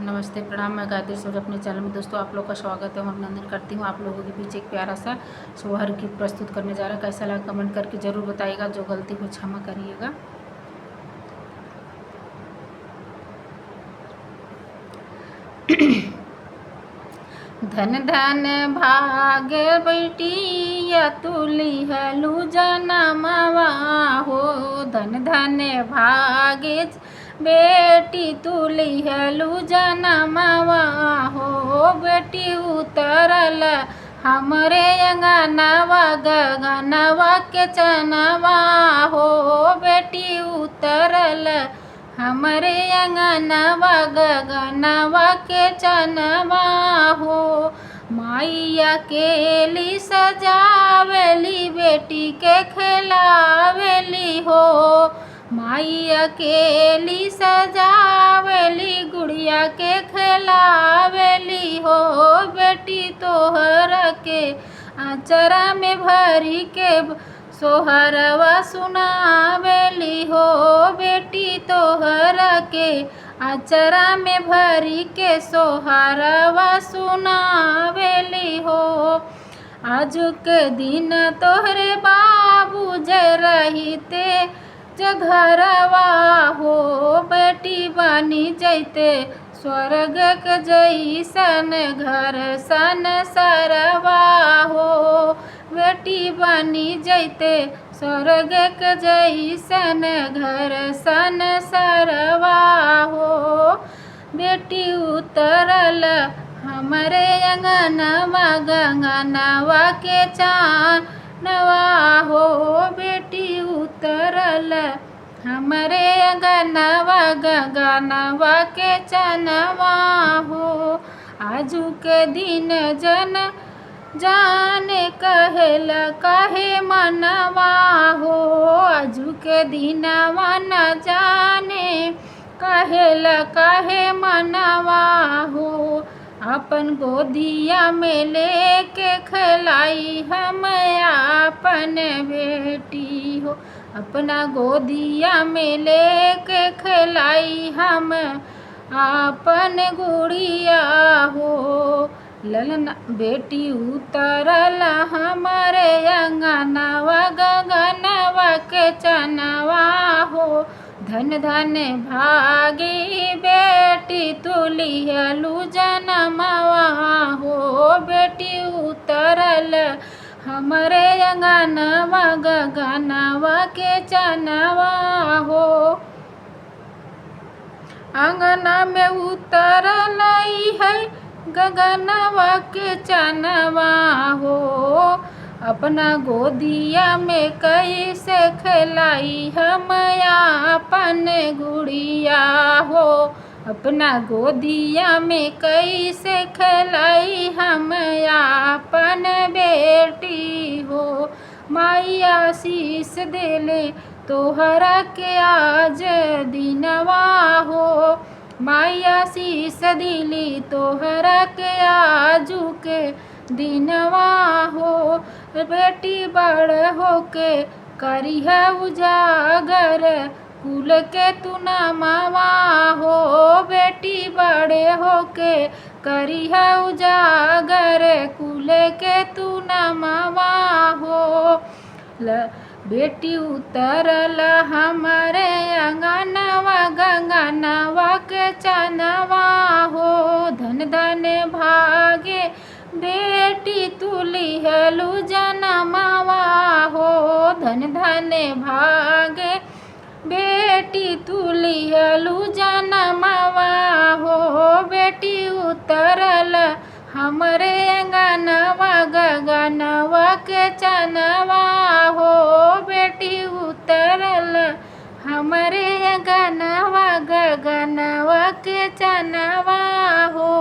नमस्ते, प्रणाम। मैं गायत्री सूर्य अपने चैनल में दोस्तों आप लोग का स्वागत है और अभिनंदन करती हूँ। आप लोगों के बीच एक प्यारा सा सोहर गीत प्रस्तुत करने जा रहा है। कैसा लगा कमेंट करके ज़रूर बताइएगा। जो गलती को क्षमा करिएगा। धन धन भाग्य बेटिया तुली हलू जनमवा हो। धन धन भाग्य बेटी तुली हलू जनमवा हो। बेटी उतरल हमरे अंगनवा गगनवा के चनवा हो। बेटी उतरल हमरे अंगनवा गगनवा के चनवा हो। माइया केली सजावेली बेटी के खिलावेली हो। माइया केली सजावेली गुड़िया के खिलावेली हो। बेटी तोहर के आचरा में भरी के सोहरवा सुनावेली हो। बेटी तोहर के आचरा में भरी के सोहरवा सुनावेली हो। आजू के दिन तोहरे बाबू जे रहते घरवा हो। बेटी बनी जैते स्वर्ग के जैसन घर सन सरवा हो। बेटी बनी जैते स्वर्ग के जैसन घर सन सरवा हो। बेटी उतरल हमरे अंगनवा गगनवा के चानवा हो। बेटी उतरल हमरे अंगनवा गगनवा के चनवा हो। आजू के दिन जन जाने कहेला कहे मनवा हो। आजू के दिनवा न जाने कहेला कहे मनवा हो। अपन गोदिया में लेके खिलाई हम अपन बेटी हो। अपना गोदिया में लेके खिलाई हम अपन गुड़िया हो। ललना बेटी उतरल हमारे अंगनवा गगनवा के चनवा हो। धन धन भागी बेटी तुली हलू जनमवा हो। बेटी उतरल हमरे अंगनवा गगनवा के चनवा हो। अंगना में उतरल है गगनवा के चनवा हो। अपना गोदिया में कैसे खिलाई हम अपन गुड़िया हो। अपना गोदिया में कैसे खिलाई हम अपन बेटी हो। माइया आशीष देले तोहरा के आज दिनवा हो। माइया आशीष दिली तोहरा के आजू के दिनवा हो। बेटी बड़ होके करिहा उजागर कुल के तू नमवा हो। बेटी बड़े होके करिहा उजागर कुल के तू नमवा हो। बेटी उतरल हमरे अंगनवा गगनवा के चनवा हो। धन धन भागे बेटी तुली हलू जनमवा हो। धन धन भागे बेटी तुली हलू जनमवा हो। बेटी उतरल हमरे अंगनवा गगनवा के चनवा हो। बेटी उतरल हमरे अंगनवा गगनवा के चनवा हो।